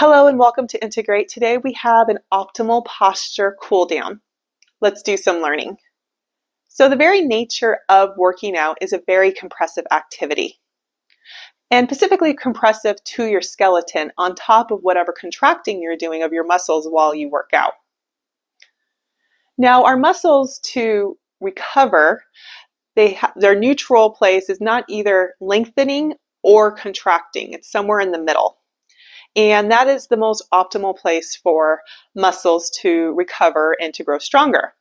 Hello and welcome to Integrate. Today we have an optimal posture cool down. Let's do some learning. So the very nature of working out is a very compressive activity, and specifically compressive to your skeleton on top of whatever contracting you're doing of your muscles while you work out. Now our muscles to recover, their neutral place is not either lengthening or contracting. It's somewhere in the middle. And that is the most optimal place for muscles to recover and to grow stronger.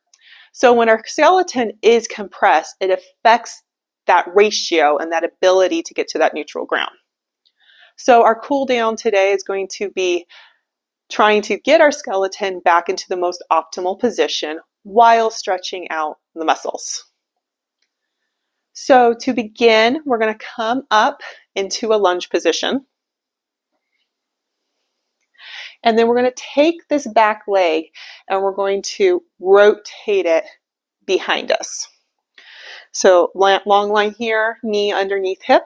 So when our skeleton is compressed, it affects that ratio and that ability to get to that neutral ground. So our cool down today is going to be trying to get our skeleton back into the most optimal position while stretching out the muscles. So to begin, we're going to come up into a lunge position. And then we're going to take this back leg and we're going to rotate it behind us. So long line here, knee underneath hip.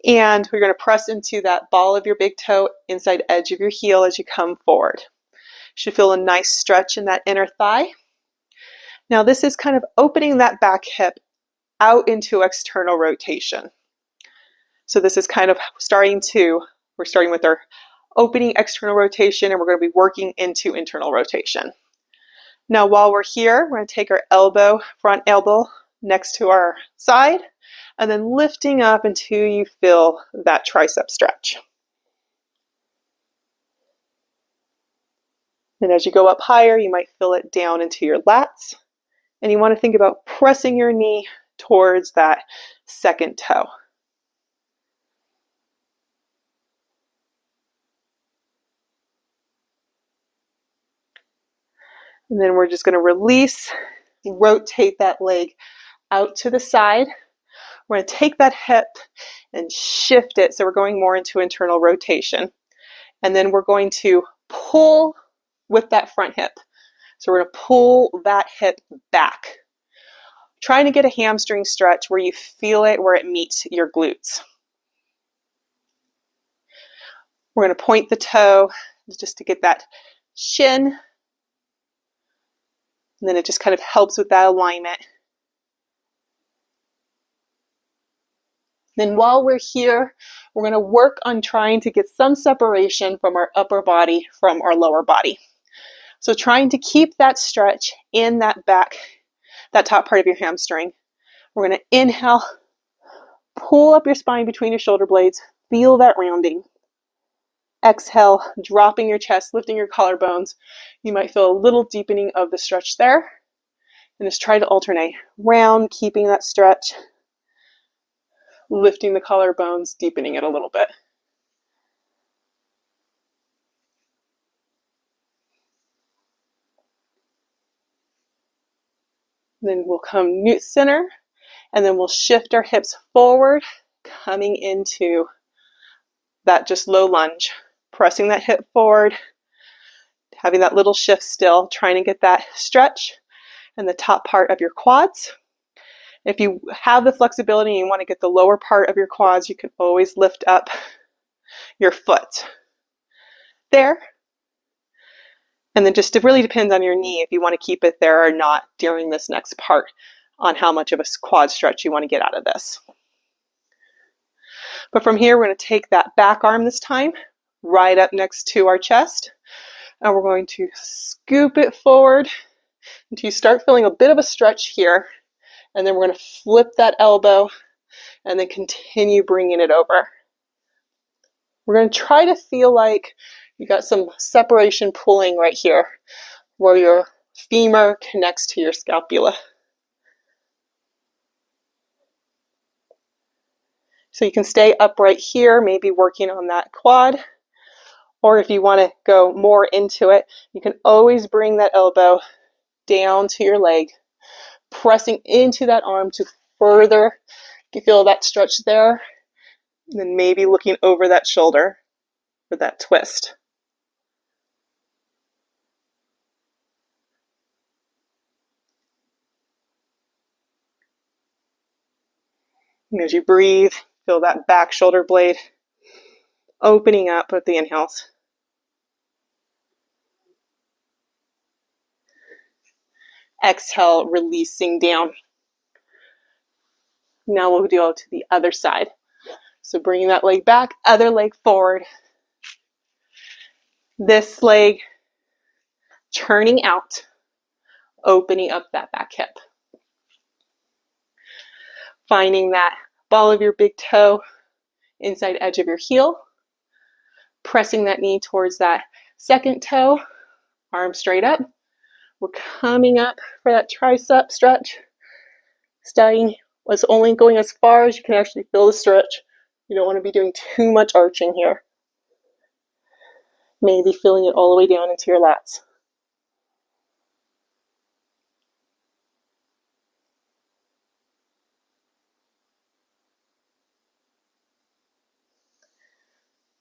And we're going to press into that ball of your big toe, inside edge of your heel as you come forward. You should feel a nice stretch in that inner thigh. Now this is kind of opening that back hip out into external rotation. So this is kind of we're starting with our opening external rotation, and we're going to be working into internal rotation. Now while we're here, we're going to take our front elbow next to our side, and then lifting up until you feel that tricep stretch. And as you go up higher, you might feel it down into your lats, and you want to think about pressing your knee towards that second toe. And then we're just going to release, rotate that leg out to the side. We're going to take that hip and shift it, so we're going more into internal rotation. And then we're going to pull with that front hip. So we're going to pull that hip back, trying to get a hamstring stretch where you feel it, where it meets your glutes. We're going to point the toe just to get that shin. And then it just kind of helps with that alignment. Then while we're here, we're going to work on trying to get some separation from our upper body from our lower body. So trying to keep that stretch in that back, that top part of your hamstring. We're going to inhale, pull up your spine between your shoulder blades, feel that rounding. Exhale, dropping your chest, lifting your collarbones. You might feel a little deepening of the stretch there. And just try to alternate. Round, keeping that stretch. Lifting the collarbones, deepening it a little bit. Then we'll come neut center. And then we'll shift our hips forward, coming into that just low lunge. Pressing that hip forward, having that little shift still, trying to get that stretch in the top part of your quads. If you have the flexibility and you want to get the lower part of your quads, you can always lift up your foot there. And then it really depends on your knee if you want to keep it there or not during this next part on how much of a quad stretch you want to get out of this. But from here, we're going to take that back arm this time, right up next to our chest, and we're going to scoop it forward until you start feeling a bit of a stretch here, and then we're going to flip that elbow and then continue bringing it over. We're going to try to feel like you got some separation pulling right here where your femur connects to your scapula. So you can stay upright here, maybe working on that quad. Or if you want to go more into it, you can always bring that elbow down to your leg, pressing into that arm to further feel that stretch there, and then maybe looking over that shoulder for that twist. And as you breathe, feel that back shoulder blade opening up with the inhales. Exhale, releasing down. Now we'll go to the other side. So bringing that leg back, other leg forward. This leg turning out, opening up that back hip. Finding that ball of your big toe, inside edge of your heel. Pressing that knee towards that second toe, arm straight up. We're coming up for that tricep stretch. Staying was only going as far as you can actually feel the stretch. You don't want to be doing too much arching here. Maybe feeling it all the way down into your lats.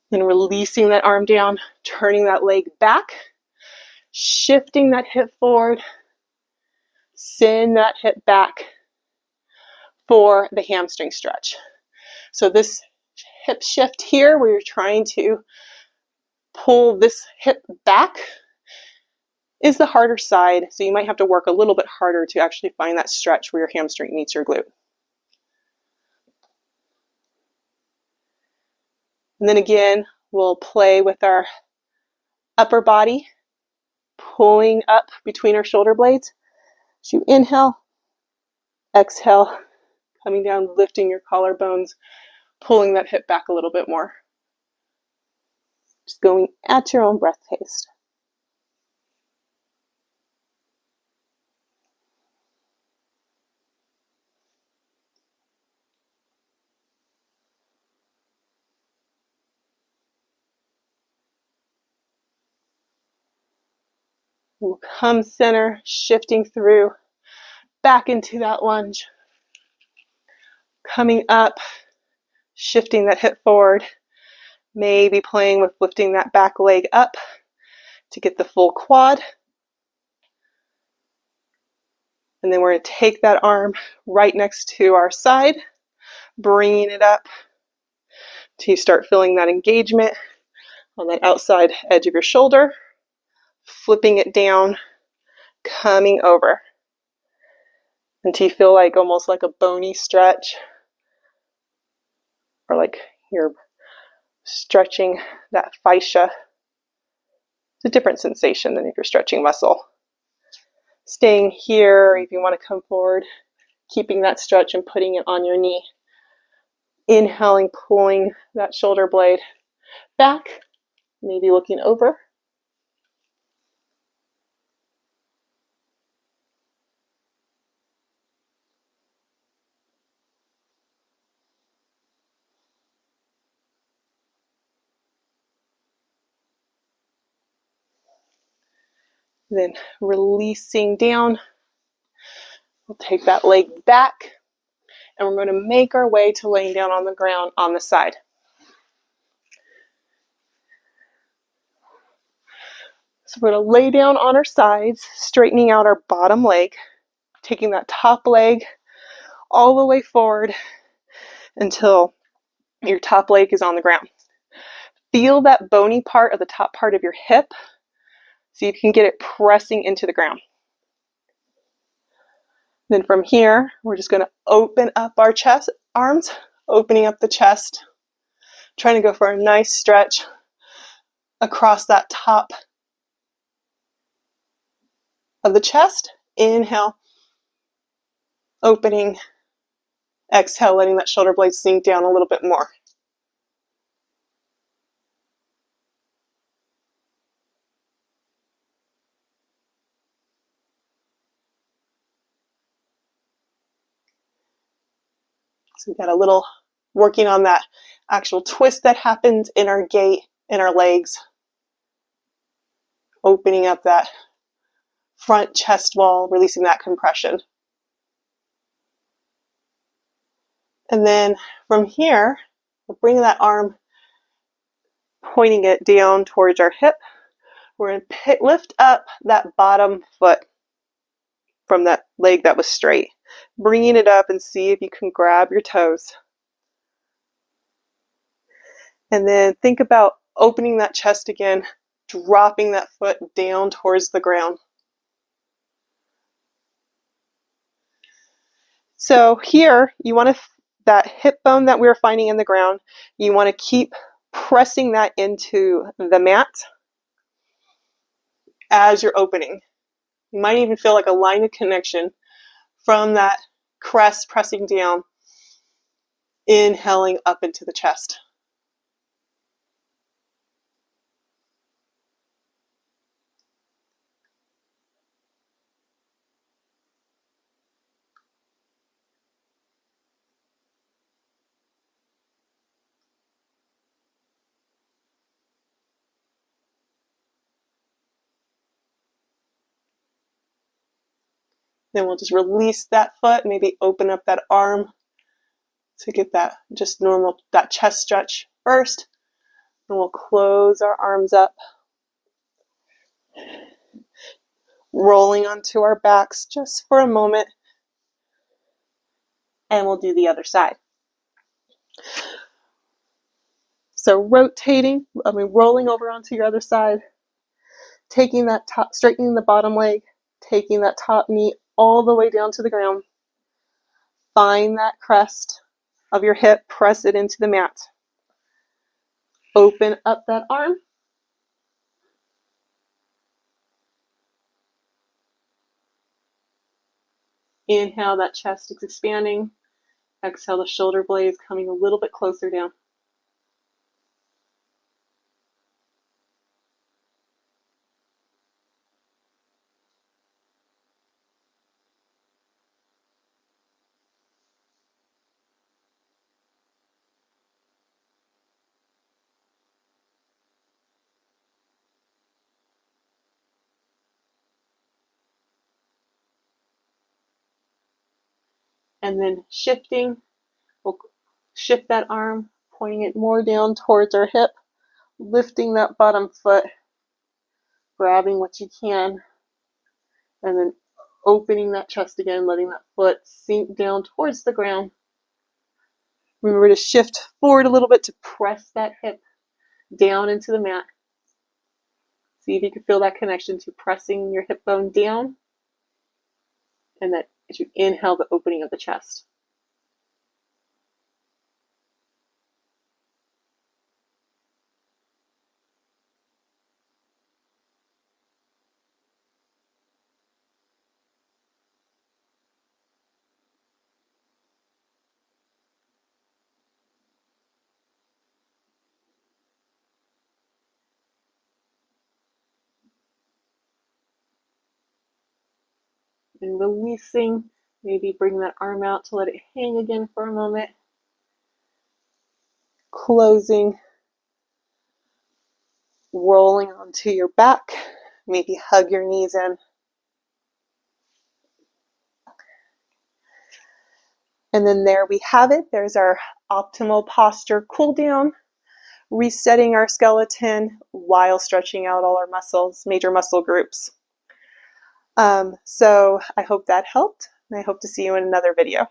Then releasing that arm down, turning that leg back, shifting that hip forward, send that hip back for the hamstring stretch. So this hip shift here, where you're trying to pull this hip back, is the harder side. So you might have to work a little bit harder to actually find that stretch where your hamstring meets your glute. And then again, we'll play with our upper body, pulling up between our shoulder blades. So you inhale, exhale, coming down, lifting your collarbones, pulling that hip back a little bit more. Just going at your own breath pace. We'll come center, shifting through, back into that lunge. Coming up, shifting that hip forward, maybe playing with lifting that back leg up to get the full quad. And then we're going to take that arm right next to our side, bringing it up till you start feeling that engagement on that outside edge of your shoulder, flipping it down, coming over until you feel like almost like a bony stretch, or like you're stretching that fascia. It's a different sensation than if you're stretching muscle. Staying here, if you want to come forward, keeping that stretch and putting it on your knee. Inhaling, pulling that shoulder blade back, maybe looking over. Then releasing down. We'll take that leg back, and we're going to make our way to laying down on the ground on the side. So we're going to lay down on our sides, straightening out our bottom leg, taking that top leg all the way forward until your top leg is on the ground. Feel that bony part of the top part of your hip. See if you can get it pressing into the ground. Then from here, we're just going to open up our chest, arms, opening up the chest, trying to go for a nice stretch across that top of the chest. Inhale, opening, exhale, letting that shoulder blade sink down a little bit more. So we've got a little working on that actual twist that happens in our gait, in our legs. Opening up that front chest wall, releasing that compression. And then from here, we're bringing that arm, pointing it down towards our hip. We're going to lift up that bottom foot from that leg that was straight. Bringing it up and see if you can grab your toes. And then think about opening that chest again, dropping that foot down towards the ground. So here, you want to, that hip bone that we're finding in the ground, you want to keep pressing that into the mat as you're opening. You might even feel like a line of connection from that crest pressing down, inhaling up into the chest. Then we'll just release that foot, maybe open up that arm to get that just normal, that chest stretch first. And we'll close our arms up, rolling onto our backs just for a moment. And we'll do the other side. So rolling over onto your other side, taking that top, straightening the bottom leg, taking that top knee all the way down to the ground. Find that crest of your hip, press it into the mat. Open up that arm. Inhale, that chest is expanding. Exhale, the shoulder blades coming a little bit closer down. And then shifting, we'll shift that arm, pointing it more down towards our hip, lifting that bottom foot, grabbing what you can, and then opening that chest again, letting that foot sink down towards the ground. Remember to shift forward a little bit to press that hip down into the mat. See if you can feel that connection to pressing your hip bone down, and that as you inhale, the opening of the chest. And releasing, maybe bring that arm out to let it hang again for a moment. Closing, rolling onto your back, maybe hug your knees in. And then there we have it. There's our optimal posture cool down, resetting our skeleton while stretching out all our muscles, major muscle groups. So I hope that helped, and I hope to see you in another video.